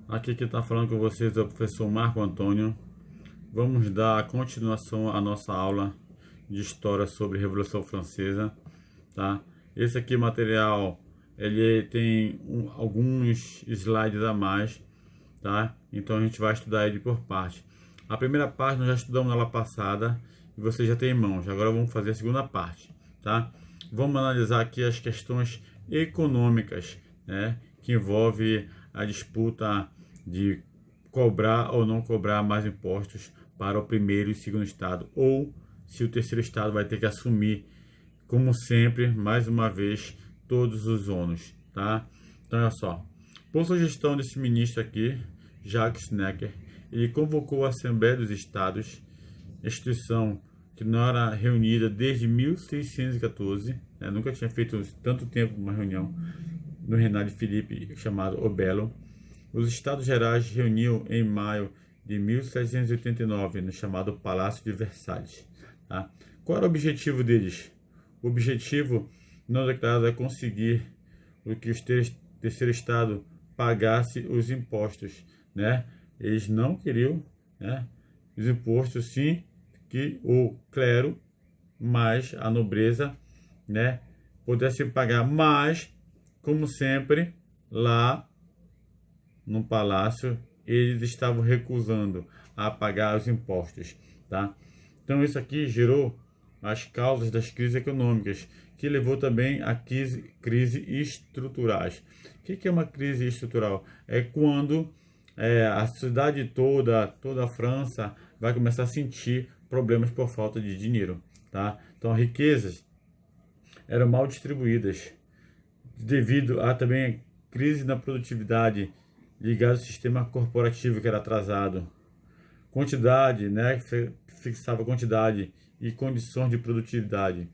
Aqui quem está falando com vocês é o professor Marco Antônio. Vamos dar continuação à nossa aula de história sobre a Revolução Francesa, tá? Esse aqui material ele tem alguns slides a mais, tá? Então a gente vai estudar ele por parte. A primeira parte nós já estudamos na aula passada e você já tem em mãos. Agora vamos fazer a segunda parte, tá? Vamos analisar aqui as questões econômicas, né, que envolve a disputa de cobrar ou não cobrar mais impostos para o primeiro e segundo estado, ou se o terceiro estado vai ter que assumir, como sempre, mais uma vez, todos os ônus, tá? Então, olha só. Por sugestão desse ministro aqui, Jacques Necker, ele convocou a Assembleia dos Estados, instituição que não era reunida desde 1614, né? Nunca tinha feito tanto tempo uma reunião no reinado de Filipe, chamado O Belo. Os Estados Gerais reuniam em maio de 1789, no chamado Palácio de Versalhes. Tá? Qual era o objetivo deles? O objetivo não declarado é conseguir o que o terceiro estado pagasse os impostos, né? Eles não queriam, né, os impostos, sim, que o clero mais a nobreza, né, pudesse pagar, mas como sempre lá no palácio eles estavam recusando a pagar os impostos, tá? Então isso aqui gerou as causas das crises econômicas, que levou também a crise estruturais. O que é uma crise estrutural? É quando a cidade toda a França vai começar a sentir problemas por falta de dinheiro, tá? Então as riquezas eram mal distribuídas, devido a também crise na produtividade ligada ao sistema corporativo que era atrasado, quantidade, né, fixava quantidade e condições de produtividade.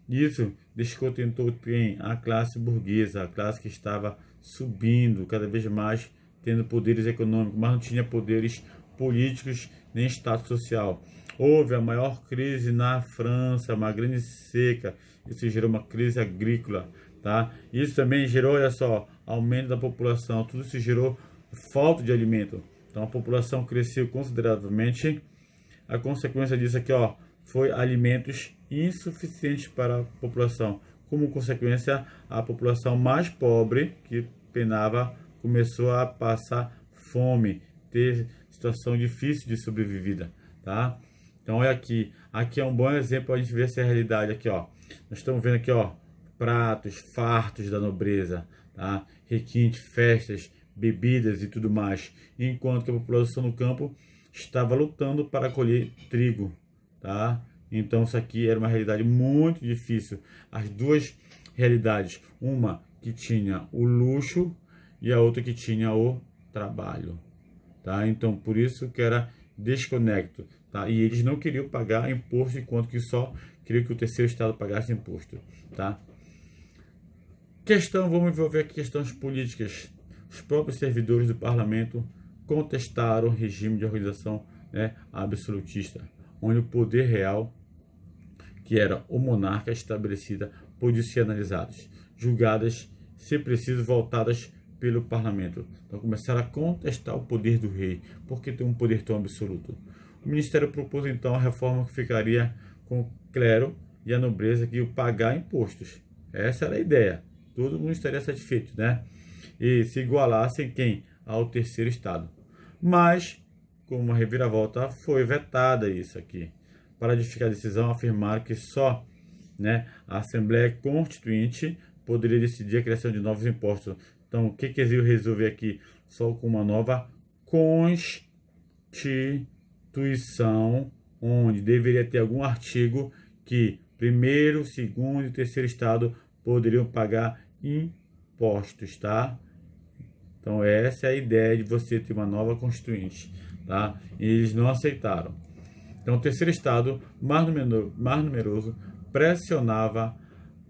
Isso descontentou quem? A classe burguesa, a classe que estava subindo cada vez mais, tendo poderes econômicos, mas não tinha poderes políticos nem status social. Houve a maior crise na França, uma grande seca, isso gerou uma crise agrícola, tá? Isso também gerou, olha só, aumento da população, tudo isso gerou falta de alimento. Então a população cresceu consideravelmente. A consequência disso aqui, ó, foi alimentos insuficientes para a população. Como consequência, a população mais pobre, que penava, começou a passar fome, ter situação difícil de sobrevivida, tá? Então olha aqui, aqui é um bom exemplo para a gente ver essa realidade aqui, ó. Nós estamos vendo aqui, ó, pratos fartos da nobreza, tá? Requinte, festas, bebidas e tudo mais, enquanto que a população no campo estava lutando para colher trigo, tá? Então isso aqui era uma realidade muito difícil. As duas realidades, uma que tinha o luxo e a outra que tinha o trabalho, tá? Então por isso que era desconecto, tá? E eles não queriam pagar imposto, enquanto que só queriam que o terceiro estado pagasse imposto, tá? Vamos envolver aqui questões políticas. Os próprios servidores do parlamento contestaram o regime de organização, né, absolutista, onde o poder real, que era o monarca estabelecida, podia ser analisados, julgadas, se preciso, voltadas pelo parlamento. Então começaram a contestar o poder do rei, porque tem um poder tão absoluto. O ministério propôs então a reforma que ficaria com o clero e a nobreza que iam pagar impostos. Essa era a ideia. Todo mundo estaria satisfeito, né? E se igualassem quem? Ao terceiro estado. Mas, como uma reviravolta, foi vetada isso aqui. Para justificar a decisão, afirmaram que só, né, a Assembleia Constituinte poderia decidir a criação de novos impostos. Então, o que eles iam resolver aqui? Só com uma nova Constituição, onde deveria ter algum artigo que primeiro, segundo e terceiro estado poderiam pagar impostos, tá? Então essa é a ideia de você ter uma nova constituinte, tá? E eles não aceitaram. Então o terceiro estado, mais numeroso, pressionava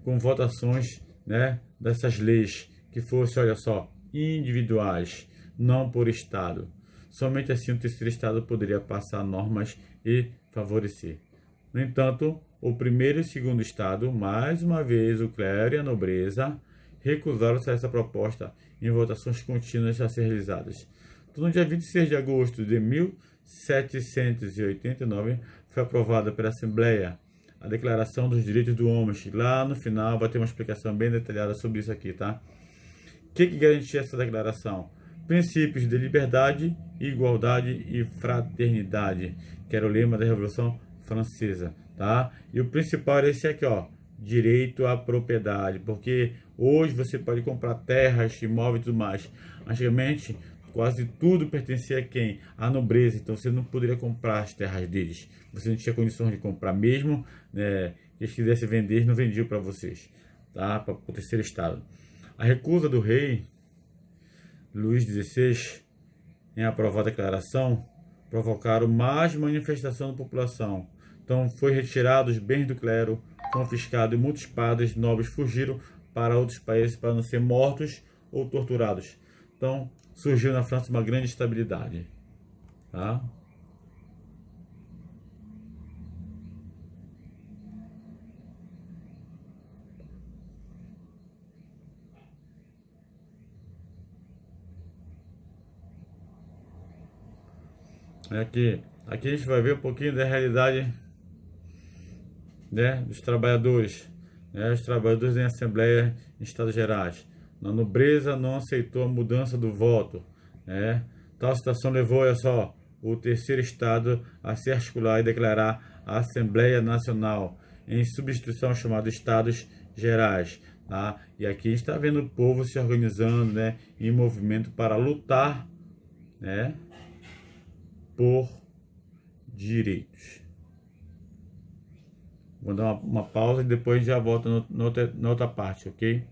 com votações, né, dessas leis que fossem, olha só, individuais, não por estado. Somente assim o terceiro estado poderia passar normas e favorecer. No entanto, o primeiro e segundo estado, mais uma vez o clero e a nobreza, recusaram-se a essa proposta em votações contínuas a ser realizadas. Então, no dia 26 de agosto de 1789, foi aprovada pela Assembleia a Declaração dos Direitos do Homem. Lá no final vai ter uma explicação bem detalhada sobre isso aqui, tá? O que garantia essa declaração? Princípios de liberdade, igualdade e fraternidade, que era o lema da Revolução Francesa, tá? E o principal era esse aqui, ó, direito à propriedade, porque hoje você pode comprar terras, imóveis e tudo mais. Antigamente, quase tudo pertencia a quem? À nobreza, então você não poderia comprar as terras deles. Você não tinha condições de comprar mesmo, né? Se eles quisessem vender, não vendiam para vocês, tá? Para o terceiro estado. A recusa do rei Luís XVI em aprovar a declaração provocaram mais manifestação da população. Então foi retirado os bens do clero, confiscado e muitos padres nobres fugiram para outros países para não ser mortos ou torturados. Então surgiu na França uma grande estabilidade, tá? Aqui a gente vai ver um pouquinho da realidade, né, dos trabalhadores, né, os trabalhadores em Assembleia em Estados Gerais. A nobreza não aceitou a mudança do voto, né? Tal situação levou, olha só, o terceiro estado a se articular e declarar a Assembleia Nacional em substituição chamada Estados Gerais, tá? E aqui a gente está vendo o povo se organizando, né, em movimento para lutar, né, por direitos. Vou dar uma pausa e depois já volto na outra parte, ok?